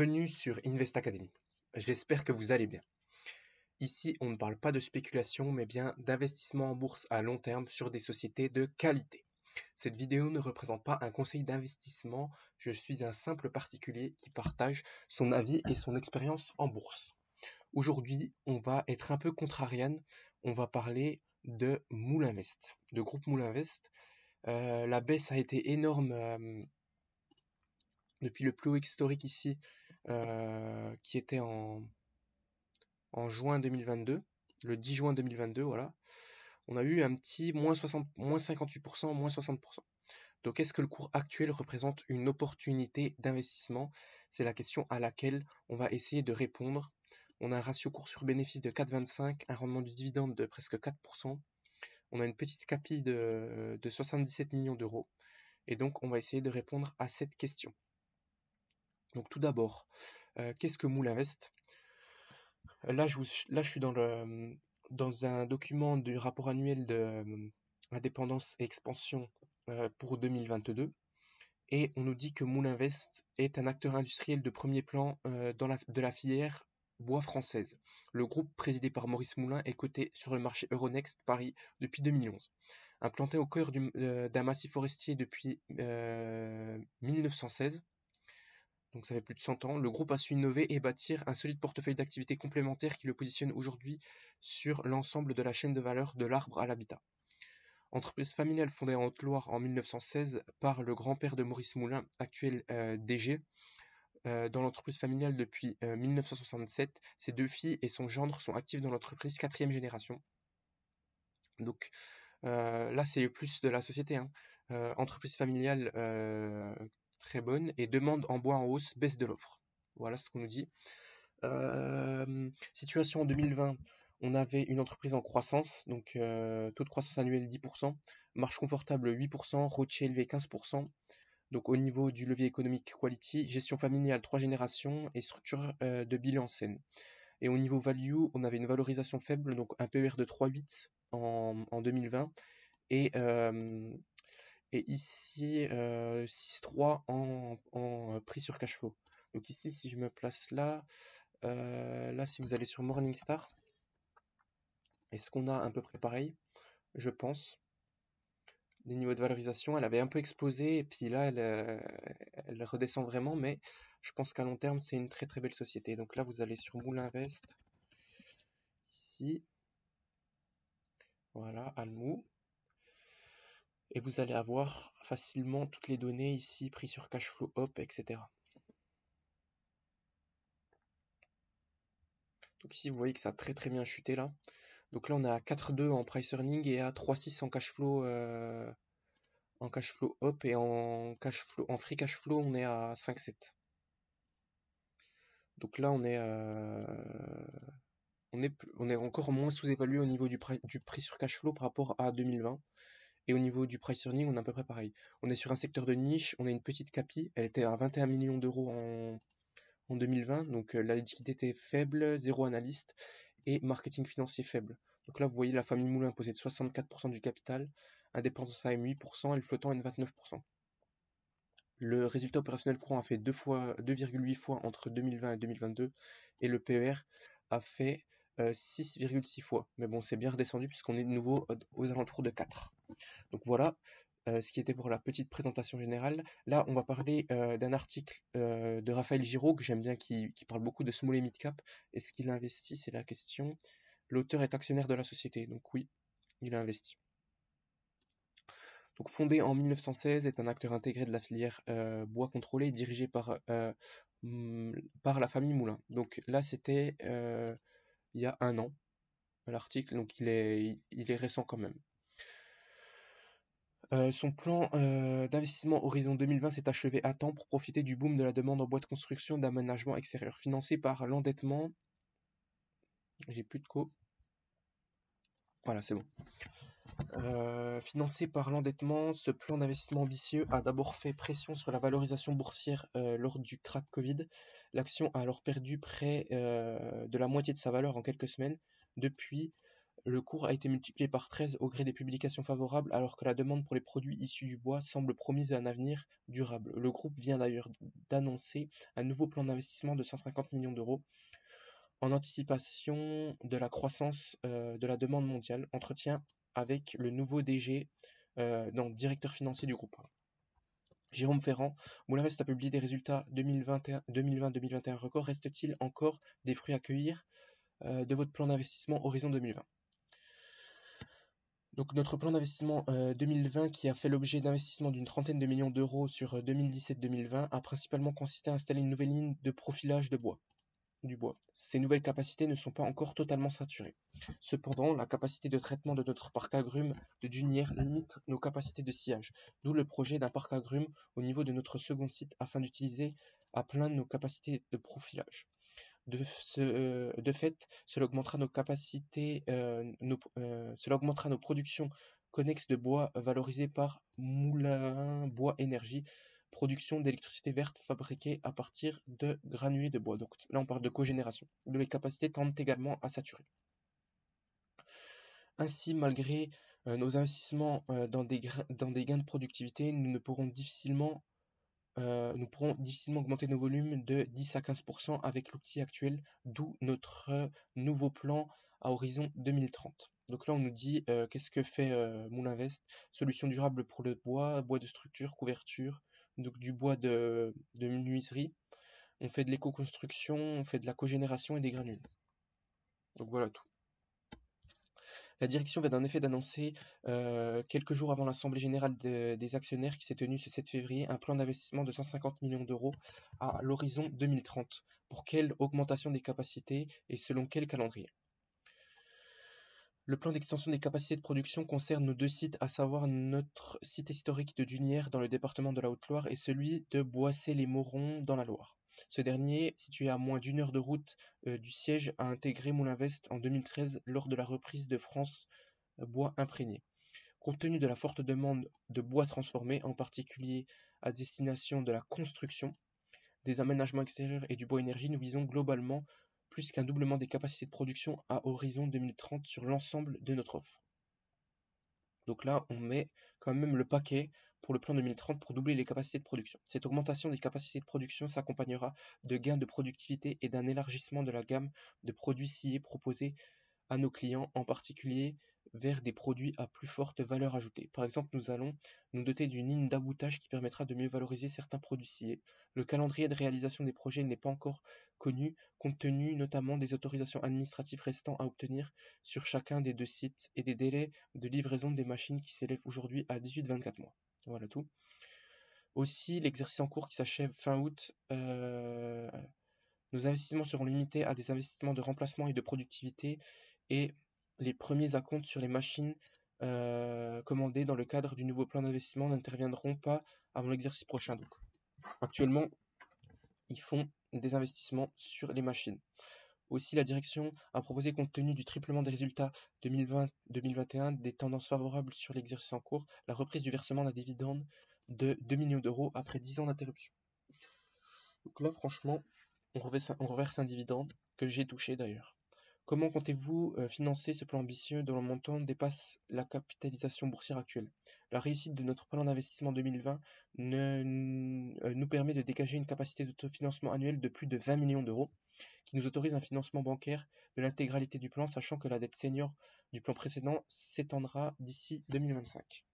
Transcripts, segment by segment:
Bienvenue sur Invest Academy. J'espère que vous allez bien. Ici, on ne parle pas de spéculation, mais bien d'investissement en bourse à long terme sur des sociétés de qualité. Cette vidéo ne représente pas un conseil d'investissement, je suis un simple particulier qui partage son avis et son expérience en bourse. Aujourd'hui, on va être un peu contrarian, on va parler de Moulinvest, de groupe Moulinvest. La baisse a été énorme depuis le plus haut historique ici, qui était en juin 2022, le 10 juin 2022, voilà. On a eu un petit moins 60, moins 58%, moins 60%. Donc est-ce que le cours actuel représente une opportunité d'investissement? C'est la question à laquelle on va essayer de répondre. On a un ratio cours sur bénéfice de 4,25, un rendement du dividende de presque 4%. On a une petite capi de 77 millions d'euros. Et donc on va essayer de répondre à cette question. Donc tout d'abord, qu'est-ce que Moulinvest? Là, je suis dans un document du rapport annuel de indépendance et expansion pour 2022. Et on nous dit que Moulinvest est un acteur industriel de premier plan de la filière bois française. Le groupe présidé par Maurice Moulin est coté sur le marché Euronext Paris depuis 2011. Implanté au cœur d'un massif forestier depuis 1916, donc ça fait plus de 100 ans, le groupe a su innover et bâtir un solide portefeuille d'activités complémentaires qui le positionne aujourd'hui sur l'ensemble de la chaîne de valeur de l'arbre à l'habitat. Entreprise familiale fondée en Haute-Loire en 1916 par le grand-père de Maurice Moulin, actuel DG. Dans l'entreprise familiale depuis 1967, ses deux filles et son gendre sont actifs dans l'entreprise 4e génération. Donc là, c'est plus de la société, hein. Entreprise familiale très bonne et demande en bois en hausse, baisse de l'offre. Voilà ce qu'on nous dit. Situation en 2020, on avait une entreprise en croissance, donc taux de croissance annuel 10%, marge confortable 8%, ROCE élevé 15%. Donc au niveau du levier économique quality, gestion familiale 3 générations et structure de bilan saine. Et au niveau value, on avait une valorisation faible, donc un PER de 3,8 en 2020 et ici 6,3 en prix sur cash flow. Donc ici, si je me place là, si vous allez sur Morningstar, est-ce qu'on a à peu près pareil? Je pense. Les niveaux de valorisation, elle avait un peu explosé et puis là, elle redescend vraiment, mais je pense qu'à long terme, c'est une très très belle société. Donc là, vous allez sur Moulinvest, ici, voilà, Almou, et vous allez avoir facilement toutes les données ici, prix sur cash flow, hop, etc. Donc ici, vous voyez que ça a très très bien chuté là. Donc là, on est à 4,2 en price earning et à 3,6 en cash flow hop, et en free cash flow, on est à 5,7. Donc là, on est encore moins sous-évalué au niveau du prix sur cash flow par rapport à 2020. Et au niveau du price earning, on est à peu près pareil. On est sur un secteur de niche, on a une petite capi, elle était à 21 millions d'euros en 2020, donc la liquidité était faible, zéro analyste, et marketing financier faible. Donc là, vous voyez, la famille Moulin possède 64% du capital, indépendance AM 8% et le flottant N 29%. Le résultat opérationnel courant a fait 2,8 fois entre 2020 et 2022, et le PER a fait 6,6 fois. Mais bon, c'est bien redescendu puisqu'on est de nouveau aux alentours de 4. Donc voilà ce qui était pour la petite présentation générale. Là, on va parler d'un article de Raphaël Giraud, que j'aime bien, qui parle beaucoup de small et mid cap. Est-ce qu'il a investi? C'est la question. L'auteur est actionnaire de la société, donc oui, il a investi. Donc fondé en 1916, est un acteur intégré de la filière bois contrôlé, dirigé par la famille Moulin. Donc là, c'était il y a un an, l'article, donc il est récent quand même. Son plan d'investissement Horizon 2020 s'est achevé à temps pour profiter du boom de la demande en bois de construction d'aménagement extérieur, financé par l'endettement. J'ai plus de co. Voilà, c'est bon. Financé par l'endettement, ce plan d'investissement ambitieux a d'abord fait pression sur la valorisation boursière lors du crack Covid. L'action a alors perdu près de la moitié de sa valeur en quelques semaines. Depuis, Le cours a été multiplié par 13 au gré des publications favorables, alors que la demande pour les produits issus du bois semble promise à un avenir durable. Le groupe vient d'ailleurs d'annoncer un nouveau plan d'investissement de 150 millions d'euros en anticipation de la croissance de la demande mondiale. Entretien avec le nouveau directeur financier du groupe. Jérôme Ferrand, Moulinvest a publié des résultats 2020-2021 records. Reste-t-il encore des fruits à cueillir de votre plan d'investissement Horizon 2020? Donc notre plan d'investissement 2020 qui a fait l'objet d'investissements d'une trentaine de millions d'euros sur 2017-2020 a principalement consisté à installer une nouvelle ligne de profilage du bois. Ces nouvelles capacités ne sont pas encore totalement saturées. Cependant, la capacité de traitement de notre parc agrumes de Dunières limite nos capacités de sciage, d'où le projet d'un parc agrumes au niveau de notre second site afin d'utiliser à plein nos capacités de profilage. De fait, cela augmentera nos capacités, cela augmentera nos productions connexes de bois valorisées par Moulin Bois Énergie, production d'électricité verte fabriquée à partir de granulés de bois. Donc là, on parle de cogénération. Les capacités tendent également à saturer. Ainsi, malgré nos investissements dans des gains de productivité, nous pourrons difficilement augmenter nos volumes de 10 à 15% avec l'outil actuel, d'où notre nouveau plan à horizon 2030. Donc là, on nous dit qu'est-ce que fait Moulinvest? Solutions durables pour le bois, bois de structure, couverture, donc du bois de menuiserie. On fait de l'éco-construction, on fait de la cogénération et des granules. Donc voilà tout. La direction vient en effet d'annoncer, quelques jours avant l'Assemblée générale des actionnaires qui s'est tenue ce 7 février, un plan d'investissement de 150 millions d'euros à l'horizon 2030. Pour quelle augmentation des capacités et selon quel calendrier? Le plan d'extension des capacités de production concerne nos deux sites, à savoir notre site historique de Dunières dans le département de la Haute-Loire et celui de Boissé-les-Morons dans la Loire. Ce dernier, situé à moins d'une heure de route du siège, a intégré Moulinvest en 2013 lors de la reprise de France Bois imprégné. Compte tenu de la forte demande de bois transformé, en particulier à destination de la construction, des aménagements extérieurs et du bois énergie, nous visons globalement plus qu'un doublement des capacités de production à horizon 2030 sur l'ensemble de notre offre. Donc là, on met quand même le paquet pour le plan 2030 pour doubler les capacités de production. Cette augmentation des capacités de production s'accompagnera de gains de productivité et d'un élargissement de la gamme de produits sciés proposés à nos clients, en particulier vers des produits à plus forte valeur ajoutée. Par exemple, nous allons nous doter d'une ligne d'aboutage qui permettra de mieux valoriser certains produits sciés. Le calendrier de réalisation des projets n'est pas encore connu, compte tenu notamment des autorisations administratives restant à obtenir sur chacun des deux sites et des délais de livraison des machines qui s'élèvent aujourd'hui à 18-24 mois. Voilà tout. Aussi, l'exercice en cours qui s'achève fin août, nos investissements seront limités à des investissements de remplacement et de productivité et les premiers acomptes sur les machines commandées dans le cadre du nouveau plan d'investissement n'interviendront pas avant l'exercice prochain. Donc, actuellement, ils font des investissements sur les machines. Aussi, la direction a proposé, compte tenu du triplement des résultats 2020-2021, des tendances favorables sur l'exercice en cours, la reprise du versement d'un dividende de 2 millions d'euros après 10 ans d'interruption. Donc là, franchement, on reverse un dividende que j'ai touché d'ailleurs. Comment comptez-vous financer ce plan ambitieux dont le montant dépasse la capitalisation boursière actuelle? La réussite de notre plan d'investissement 2020 nous permet de dégager une capacité d'autofinancement annuel de plus de 20 millions d'euros, qui nous autorise un financement bancaire de l'intégralité du plan, sachant que la dette senior du plan précédent s'éteindra d'ici 2025.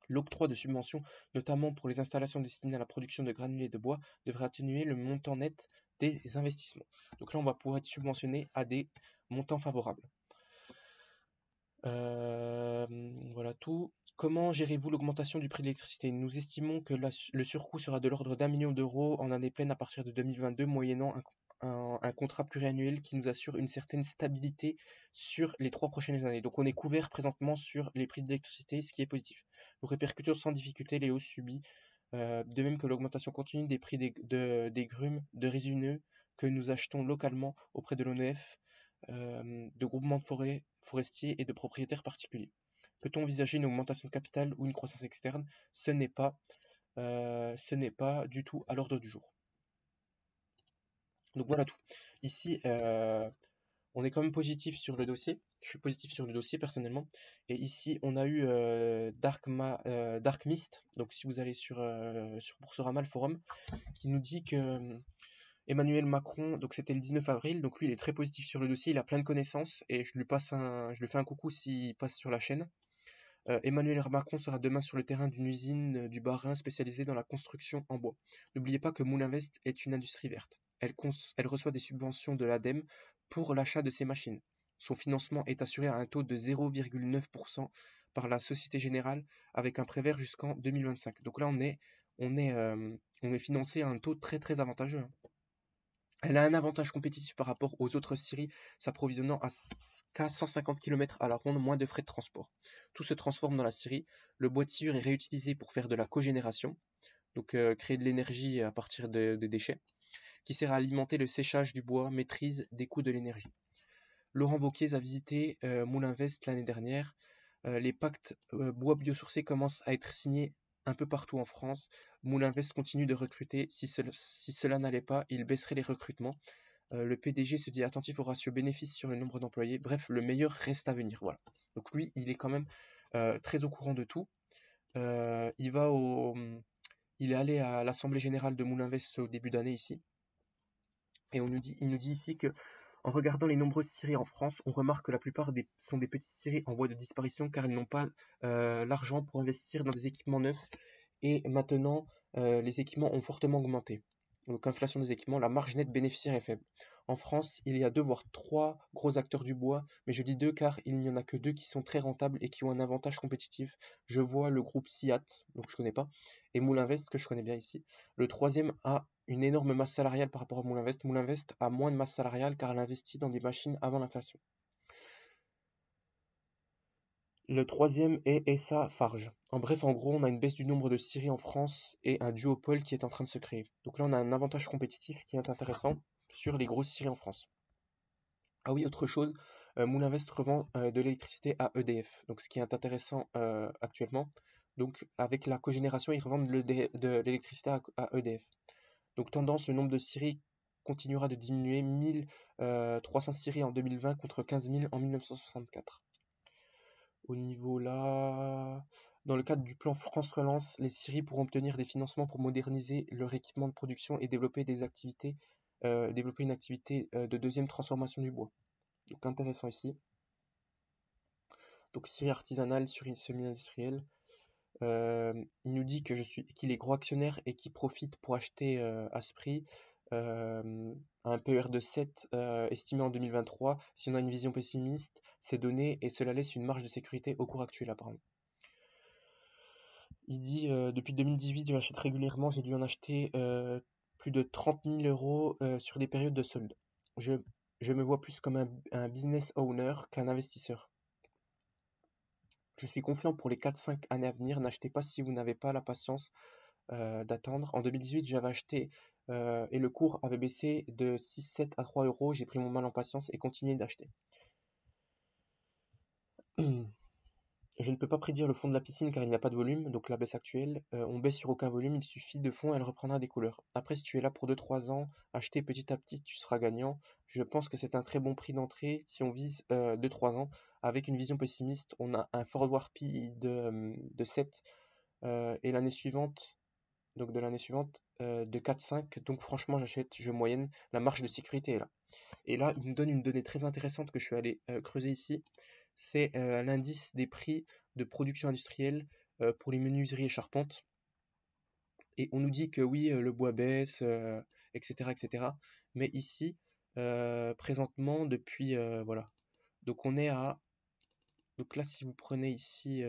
L'octroi de subventions, notamment pour les installations destinées à la production de granulés de bois, devrait atténuer le montant net des investissements. Donc là, on va pouvoir être subventionné à des montants favorables. Voilà tout. Comment gérez-vous l'augmentation du prix de l'électricité? Nous estimons que le surcoût sera de l'ordre d'1 million d'euros en année pleine à partir de 2022, moyennant un contrat pluriannuel qui nous assure une certaine stabilité sur les 3 prochaines années. Donc on est couvert présentement sur les prix de l'électricité, ce qui est positif. Nous répercutons sans difficulté les hausses subies, de même que l'augmentation continue des prix des grumes, de résineux que nous achetons localement auprès de l'ONF, de groupements forestiers et de propriétaires particuliers. Peut-on envisager une augmentation de capital ou une croissance externe? Ce n'est pas du tout à l'ordre du jour. Donc voilà tout. Ici, on est quand même positif sur le dossier. Je suis positif sur le dossier personnellement. Et ici, on a eu Dark Mist. Donc, si vous allez sur Boursorama, le forum, qui nous dit que Emmanuel Macron, donc c'était le 19 avril, donc lui il est très positif sur le dossier, il a plein de connaissances et je lui fais un coucou s'il passe sur la chaîne. Emmanuel Macron sera demain sur le terrain d'une usine du Bas-Rhin spécialisée dans la construction en bois. N'oubliez pas que Moulinvest est une industrie verte. Elle reçoit des subventions de l'ADEME pour l'achat de ces machines. Son financement est assuré à un taux de 0,9% par la Société Générale avec un prévert jusqu'en 2025. Donc là on est financé à un taux très très avantageux, hein. Elle a un avantage compétitif par rapport aux autres scieries s'approvisionnant qu'à 150 km à la ronde, moins de frais de transport. Tout se transforme dans la scierie. Le bois de sciure est réutilisé pour faire de la cogénération, donc créer de l'énergie à partir de déchets, qui sert à alimenter le séchage du bois, maîtrise des coûts de l'énergie. Laurent Wauquiez a visité Moulinvest l'année dernière. Les pactes bois biosourcés commencent à être signés un peu partout en France. Moulinvest continue de recruter. Si cela n'allait pas, il baisserait les recrutements. Le PDG se dit attentif au ratio bénéfice sur le nombre d'employés. Bref, le meilleur reste à venir. Voilà. Donc lui, il est quand même très au courant de tout. Il est allé à l'Assemblée Générale de Moulinvest au début d'année ici. Et il nous dit ici que en regardant les nombreuses scieries en France, on remarque que la plupart sont des petites scieries en voie de disparition car elles n'ont pas l'argent pour investir dans des équipements neufs. Et maintenant, les équipements ont fortement augmenté. Donc, inflation des équipements, la marge nette bénéficiaire est faible. En France, il y a 2 voire 3 gros acteurs du bois, mais je dis 2 car il n'y en a que 2 qui sont très rentables et qui ont un avantage compétitif. Je vois le groupe SIAT, donc je connais pas, et Moulinvest, que je connais bien ici. Le troisième a une énorme masse salariale par rapport à Moulinvest. Moulinvest a moins de masse salariale car elle investit dans des machines avant l'inflation. Le troisième est Essa Farge. En bref, en gros, on a une baisse du nombre de scieries en France et un duopole qui est en train de se créer. Donc là, on a un avantage compétitif qui est intéressant sur les grosses scieries en France. Ah oui, autre chose, Moulinvest revend de l'électricité à EDF. Donc ce qui est intéressant actuellement. Donc avec la cogénération, ils revendent de l'électricité à EDF. Donc tendance, le nombre de scieries continuera de diminuer, 1300 scieries en 2020 contre 15 000 en 1964. Au niveau là, dans le cadre du plan France Relance, les scieries pourront obtenir des financements pour moderniser leur équipement de production et développer une activité de deuxième transformation du bois. Donc intéressant ici. Donc scierie artisanale, scierie semi-industrielle. Il nous dit qu'il est gros actionnaire et qu'il profite pour acheter à ce prix un PER de 7 estimé en 2023. Si on a une vision pessimiste, c'est donné et cela laisse une marge de sécurité au cours actuel apparemment. Il dit depuis 2018, j'achète régulièrement, j'ai dû en acheter plus de 30 000 euros sur des périodes de solde. Je me vois plus comme un business owner qu'un investisseur. Je suis confiant pour les 4-5 années à venir. N'achetez pas si vous n'avez pas la patience d'attendre. En 2018, j'avais acheté et le cours avait baissé de 6,7 à 3 euros. J'ai pris mon mal en patience et continué d'acheter. Je ne peux pas prédire le fond de la piscine car il n'y a pas de volume, donc la baisse actuelle. On baisse sur aucun volume, il suffit de fond, elle reprendra des couleurs. Après, si tu es là pour 2-3 ans, acheter petit à petit, tu seras gagnant. Je pense que c'est un très bon prix d'entrée si on vise 2-3 ans. Avec une vision pessimiste, on a un forward P de 7 et l'année suivante, donc de l'année suivante, de 4-5. Donc franchement, j'achète, je moyenne, la marge de sécurité est là. Et là, il nous donne une donnée très intéressante que je suis allé creuser ici. C'est l'indice des prix de production industrielle pour les menuiseries et charpentes. Et on nous dit que oui, le bois baisse, etc., etc. Mais ici, présentement, depuis, voilà. Donc on est à... Donc là, si vous prenez ici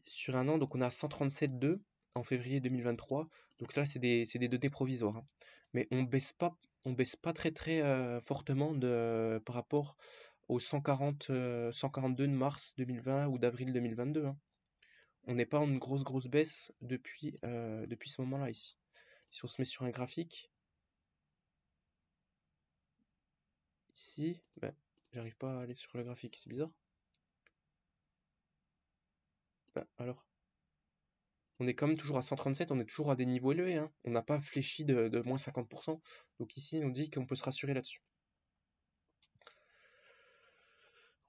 sur un an, donc on est à 137,2 en février 2023. Donc là, c'est des données provisoires, hein. Mais on baisse pas très très fortement par rapport aux 142 de mars 2020 ou d'avril 2022, hein. On n'est pas en une grosse baisse depuis ce moment-là ici. Si on se met sur un graphique, ici, ben, j'arrive pas à aller sur le graphique, c'est bizarre. Ben, alors, On est quand même toujours à 137, on est toujours à des niveaux élevés, hein. On n'a pas fléchi de moins 50%. Donc ici, on dit qu'on peut se rassurer là-dessus.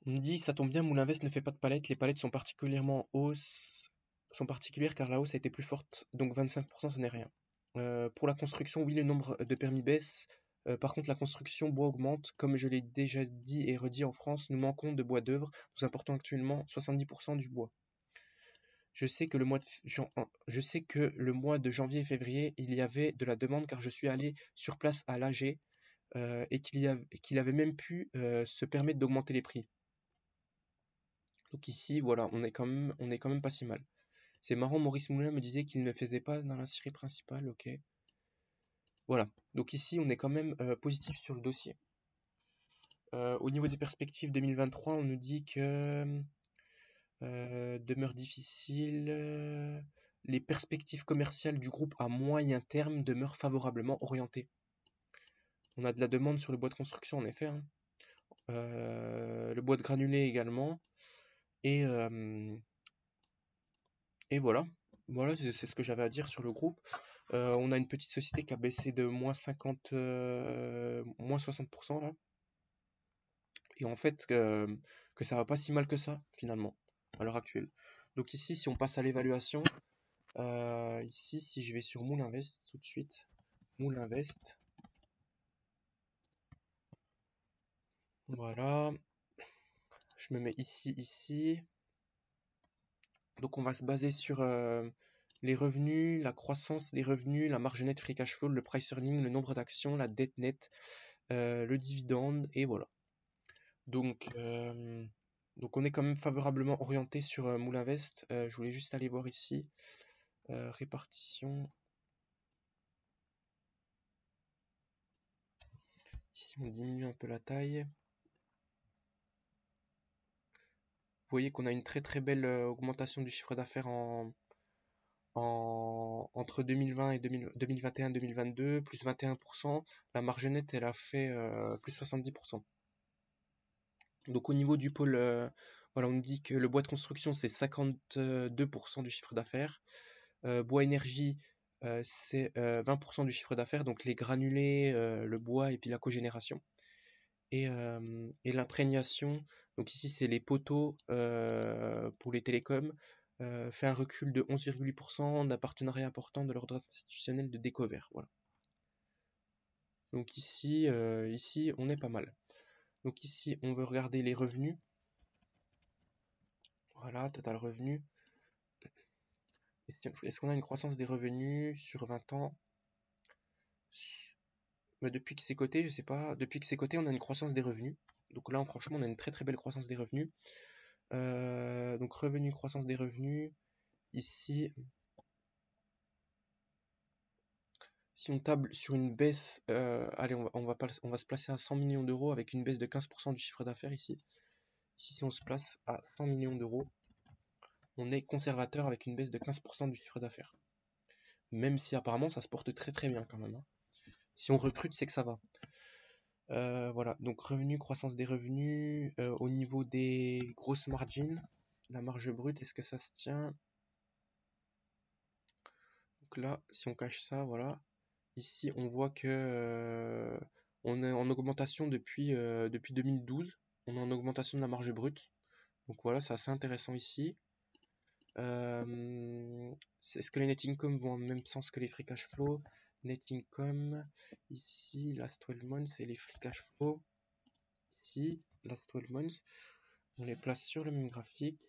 On me dit, ça tombe bien, Moulinvest ne fait pas de palettes. Les palettes sont particulièrement en hausse, sont particulières car la hausse a été plus forte, donc 25%, ce n'est rien. Pour la construction, oui, le nombre de permis baisse. Par contre, la construction bois augmente. Comme je l'ai déjà dit et redit en France, nous manquons de bois d'œuvre. Nous importons actuellement 70% du bois. Je sais que le mois de janvier et février, il y avait de la demande car je suis allé sur place à l'AG et qu'il avait même pu se permettre d'augmenter les prix. Donc ici, voilà, on est quand même pas si mal. C'est marrant, Maurice Moulin me disait qu'il ne faisait pas dans la série principale, ok. Voilà, donc ici, on est quand même positif sur le dossier. Au niveau des perspectives 2023, on nous dit que demeure difficile. Les perspectives commerciales du groupe à moyen terme demeurent favorablement orientées. On a de la demande sur le bois de construction, en effet, hein. Le bois de granulé également. Et, et voilà. Voilà, c'est ce que j'avais à dire sur le groupe. On a une petite société qui a baissé de moins 50, moins 60% là. Et en fait, que ça va pas si mal que ça, finalement, à l'heure actuelle. Donc ici, si on passe à l'évaluation, ici, si je vais sur Moulinvest tout de suite, Moulinvest, voilà, je me mets ici. Donc on va se baser sur les revenus, la croissance des revenus, la marge nette free cash flow, le price earning, le nombre d'actions, la dette nette, le dividende, et voilà. Donc, donc on est quand même favorablement orienté sur Moulinvest. Je voulais juste aller voir ici. Répartition. Ici on diminue un peu la taille. Vous voyez qu'on a une très belle augmentation du chiffre d'affaires entre 2020 et 2021-2022, plus 21%. La marge nette, elle a fait plus 70%. Donc au niveau du pôle, voilà, on nous dit que le bois de construction, c'est 52% du chiffre d'affaires. Bois énergie, c'est 20% du chiffre d'affaires, donc les granulés, le bois et puis la cogénération. Et l'imprégnation, donc ici c'est les poteaux pour les télécoms, fait un recul de 11,8% d'un partenariat important de l'ordre institutionnel de Découvert. Voilà. Donc ici on est pas mal. Donc ici on veut regarder les revenus. Voilà, total revenu. Est-ce qu'on a une croissance des revenus sur 20 ans? Mais depuis que c'est coté, je sais pas. Depuis que c'est coté, on a une croissance des revenus. Donc là, franchement, on a une très belle croissance des revenus. Donc revenu, croissance des revenus. Ici, si on table sur une baisse, allez, on va se placer à 100 millions d'euros avec une baisse de 15% du chiffre d'affaires ici. Ici, si on se place à 100 millions d'euros, on est conservateur avec une baisse de 15% du chiffre d'affaires. Même si apparemment ça se porte très bien quand même, hein. Si on recrute, c'est que ça va. Voilà, donc revenu, croissance des revenus, au niveau des grosses margins, la marge brute, est-ce que ça se tient? Donc là, si on cache ça, voilà. Ici, on voit que on est en augmentation depuis 2012. On est en augmentation de la marge brute. Donc voilà, c'est assez intéressant ici. Est-ce que les net income vont en même sens que les free cash flow? Net income, ici, last 12 months et les free cash flow. Ici, last 12 months. On les place sur le même graphique.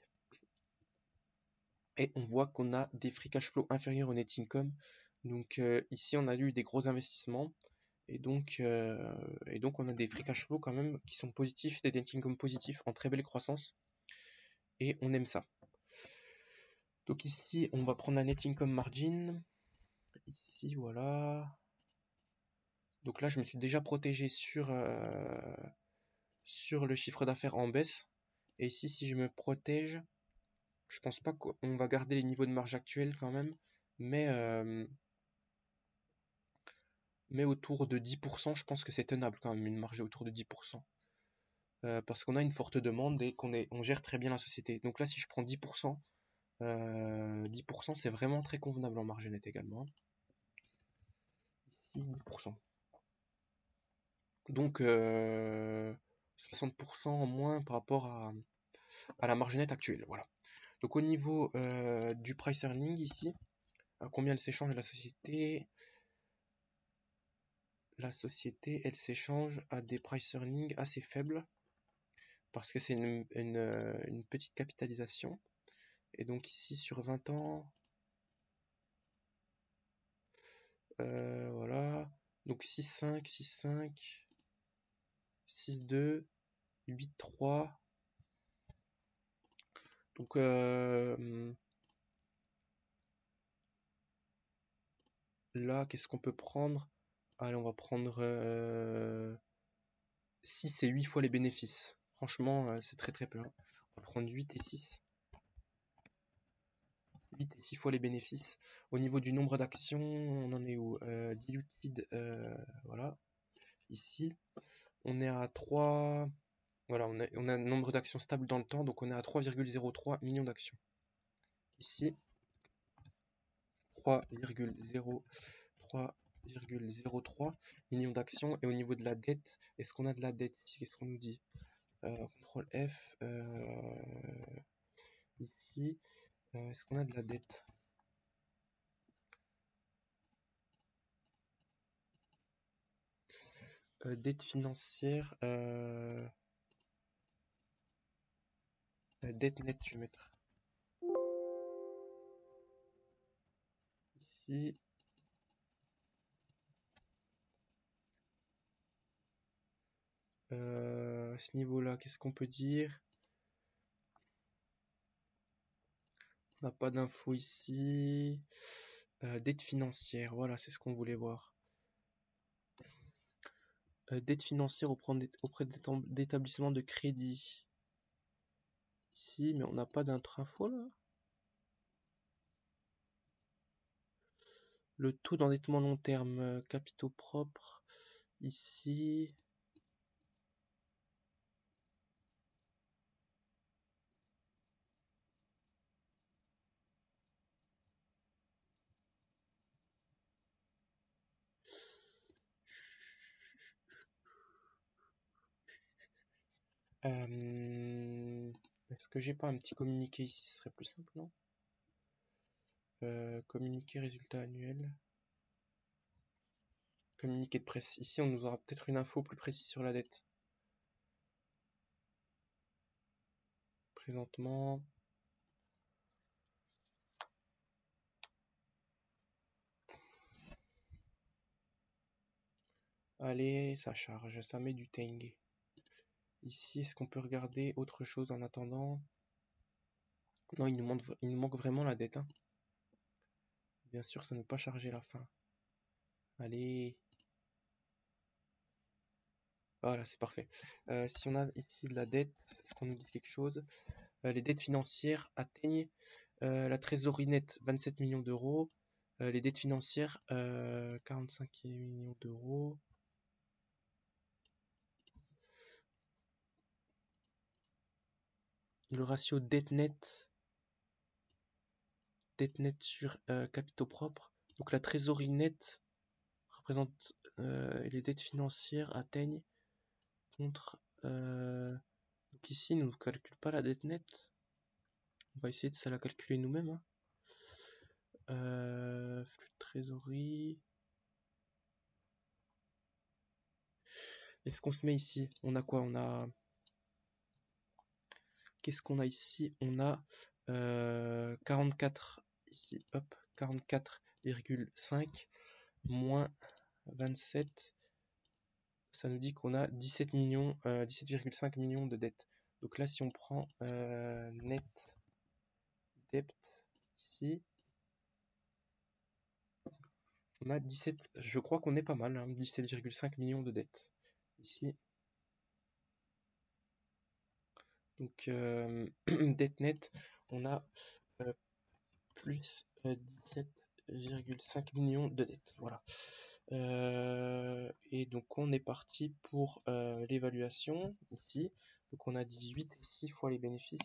Et on voit qu'on a des free cash flow inférieurs au net income. Donc ici, on a eu des gros investissements. Et donc on a des free cash flow quand même qui sont positifs, des net income positifs en très belle croissance. Et on aime ça. Donc ici, on va prendre la net income margin. Ici, voilà. Donc là, je me suis déjà protégé sur le chiffre d'affaires en baisse. Et ici, si je me protège, je pense pas qu'on va garder les niveaux de marge actuels quand même. Mais autour de 10%, je pense que c'est tenable quand même, une marge autour de 10%. Parce qu'on a une forte demande et on gère très bien la société. Donc là, si je prends 10%, 10%, c'est vraiment très convenable en marge nette également. Ici, 10%. Donc 60% en moins par rapport à la marge nette actuelle. Voilà. Donc au niveau du price earning ici, à combien elle s'échange la société? La société, elle s'échange à des price earning assez faibles parce que c'est une petite capitalisation. Et donc ici sur 20 ans, voilà. Donc 6,5, 6,5, 6,2, 8,3. Donc là, qu'est-ce qu'on peut prendre? Allez, on va prendre 6 et 8 fois les bénéfices. Franchement, c'est très très peu, hein. On va prendre 8 et 6. 8 et 6 fois les bénéfices. Au niveau du nombre d'actions, on en est où? Diluted, voilà. Ici, on est à 3. Voilà, on a un nombre d'actions stable dans le temps, donc on est à 3,03 millions d'actions. Ici, 3,03 millions d'actions. Et au niveau de la dette, est-ce qu'on a de la dette ici? Qu'est-ce qu'on nous dit? CTRL F. Ici, est-ce qu'on a de la dette? Dette financière. Dette nette, je vais mettre ici. À ce niveau-là, qu'est-ce qu'on peut dire? On n'a pas d'infos ici. Dette financière, voilà, c'est ce qu'on voulait voir. Dette financière auprès d'établissements de crédit. Ici, mais on n'a pas d'info là. Le taux d'endettement long terme, capitaux propres. Ici. Est-ce que j'ai pas un petit communiqué ici? Ce serait plus simple, non? Communiqué résultat annuel. Communiqué de presse. Ici, on nous aura peut-être une info plus précise sur la dette. Présentement. Allez, ça charge, ça met du teng. Ici, est-ce qu'on peut regarder autre chose en attendant? Non, il nous manque vraiment la dette, hein. Bien sûr, ça ne peut pas charger la fin. Allez. Voilà, c'est parfait. Si on a ici de la dette, est-ce qu'on nous dit quelque chose? Les dettes financières atteignent la trésorerie nette 27 millions d'euros. Les dettes financières 45 millions d'euros. Le ratio dette nette sur capitaux propres. Donc la trésorerie nette représente les dettes financières atteignent contre. Donc ici, il ne nous calcule pas la dette nette. On va essayer de se la calculer nous-mêmes, hein. Flux de trésorerie. Est-ce qu'on se met ici? On a quoi? On a. Qu'est-ce qu'on a ici? On a 44 ici, hop, 44,5 moins 27. Ça nous dit qu'on a 17 millions, 17,5 millions de dettes. Donc là, si on prend net debt ici, on a 17, je crois qu'on est pas mal, hein, 17,5 millions de dettes ici. Donc dette net, on a plus 17,5 millions de dettes. Voilà. Et donc on est parti pour l'évaluation ici. Donc on a 18 et 6 fois les bénéfices.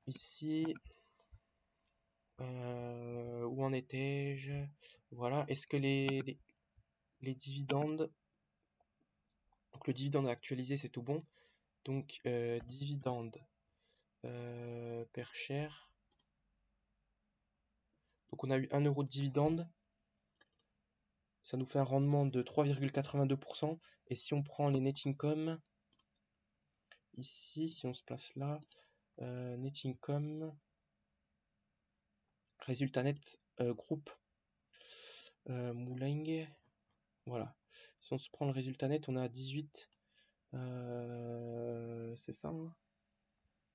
Ici, où en étais-je? Voilà, est-ce que les dividendes, donc le dividende actualisé c'est tout bon, donc dividende per share, donc on a eu 1 euro de dividende, ça nous fait un rendement de 3,82%, et si on prend les net income, ici, si on se place là, net income, résultat net groupe Mouling, voilà. Si on se prend le résultat net, on a 18, c'est ça, hein,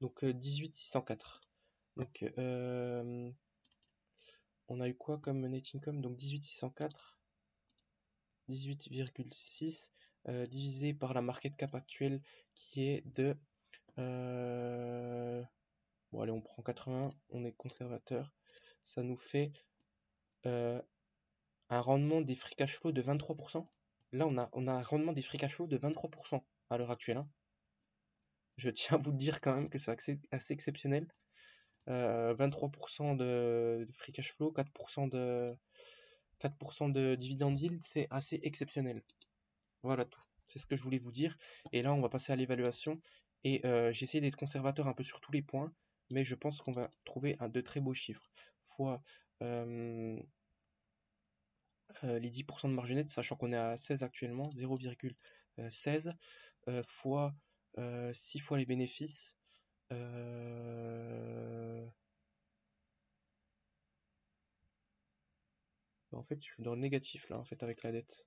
donc 18,604. Donc on a eu quoi comme net income? Donc 18,604, 18,6 divisé par la market cap actuelle qui est de bon allez, on prend 80, on est conservateur, ça nous fait un rendement des free cash flow de 23%. Là on a un rendement des free cash flow de 23% à l'heure actuelle, hein. Je tiens à vous dire quand même que c'est assez exceptionnel. 23% de free cash flow, 4% de dividend yield, c'est assez exceptionnel. Voilà tout. C'est ce que je voulais vous dire. Et là, on va passer à l'évaluation. Et j'ai essayé d'être conservateur un peu sur tous les points, mais je pense qu'on va trouver de très beaux chiffres. Fois les 10% de marge nette, sachant qu'on est à 16 actuellement, 0,16, fois 6 fois les bénéfices. En fait, je suis dans le négatif là, en fait, avec la dette.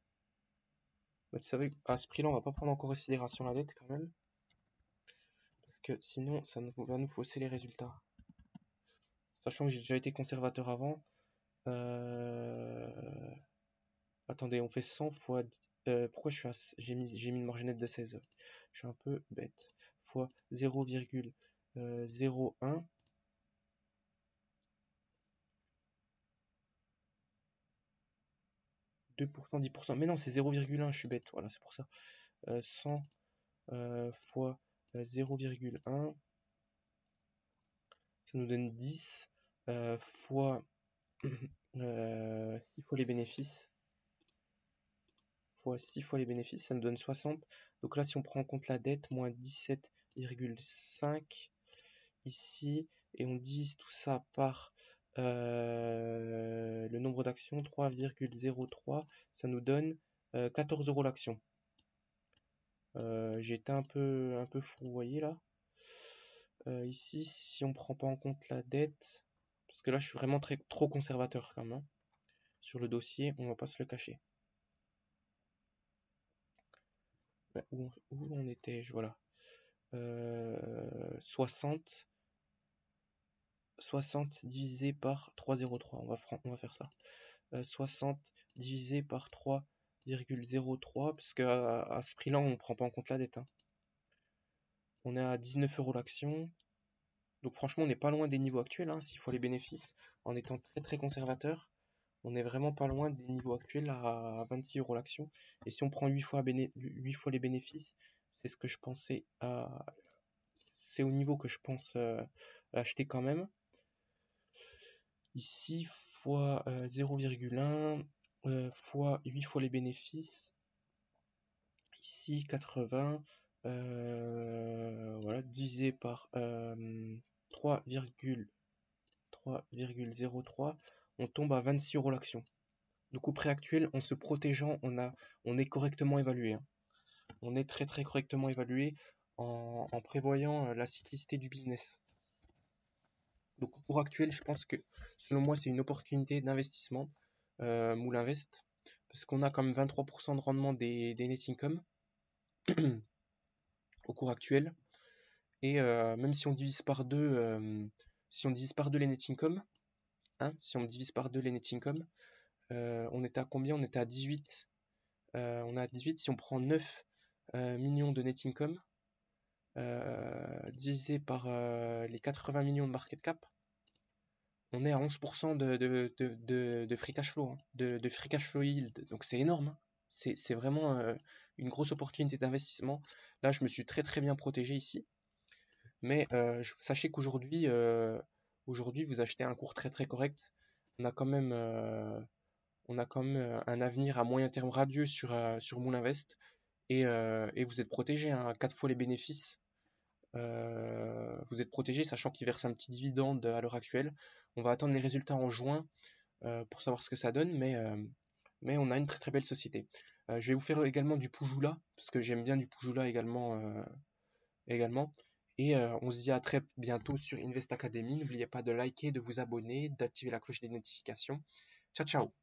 Bah, tu savais qu'à ce prix-là, on va pas prendre en considération la dette quand même, parce que sinon, ça va nous fausser les résultats. Sachant que j'ai déjà été conservateur avant. Attendez, on fait 100 fois... pourquoi j'ai mis une marge nette de 16? Je suis un peu bête. Fois 0,01. 2%, 10%. Mais non, c'est 0,1, je suis bête. Voilà, c'est pour ça. 100 fois 0,1. Ça nous donne 10 fois 6 fois les bénéfices. Fois 6 fois les bénéfices, ça nous donne 60. Donc là, si on prend en compte la dette, moins 17,5 ici, et on divise tout ça par le nombre d'actions, 3,03, ça nous donne 14 euros l'action. J'ai été un peu fou, vous voyez là. Ici, si on prend pas en compte la dette, parce que là je suis vraiment trop conservateur quand même, hein, sur le dossier, on va pas se le cacher. Bah, où on était, voilà. 60 divisé par 3,03, on va faire ça. 60 divisé par 3,03, parce qu'à à ce prix-là, on prend pas en compte la dette, hein. On est à 19 euros l'action. Donc franchement, on n'est pas loin des niveaux actuels, hein, s'il faut les bénéfices. En étant très conservateur, on est vraiment pas loin des niveaux actuels à 26 euros l'action. Et si on prend 8 fois les bénéfices, c'est ce que je pensais c'est au niveau que je pense acheter quand même. Ici, fois 0,1, fois 8 fois les bénéfices. Ici, 80, voilà, divisé par 3,03, on tombe à 26 euros l'action. Donc au prix actuel, en se protégeant, on est correctement évalué, hein. On est très correctement évalué en prévoyant la cyclicité du business. Donc au cours actuel, je pense que selon moi, c'est une opportunité d'investissement, Moulinvest, parce qu'on a quand même 23% de rendement des net income au cours actuel. Et même si on divise par deux, les net income, hein, si on divise par deux les net income, on était à combien? On était à 18. On est à 18. Si on prend 9 millions de net income, divisé par les 80 millions de market cap, on est à 11% de free cash flow, hein, de free cash flow yield. Donc c'est énorme, hein. C'est vraiment une grosse opportunité d'investissement. Là, je me suis très bien protégé ici. Mais sachez qu'aujourd'hui, aujourd'hui, vous achetez un cours très très correct. On a quand même, un avenir à moyen terme radieux sur Mooninvest et vous êtes protégé, hein, 4 fois les bénéfices. Vous êtes protégé, sachant qu'ils versent un petit dividende à l'heure actuelle. On va attendre les résultats en juin pour savoir ce que ça donne, mais on a une très très belle société. Je vais vous faire également du Poujoula, parce que j'aime bien du Poujoula également. Et on se dit à très bientôt sur Invest Academy. N'oubliez pas de liker, de vous abonner, d'activer la cloche des notifications. Ciao ciao.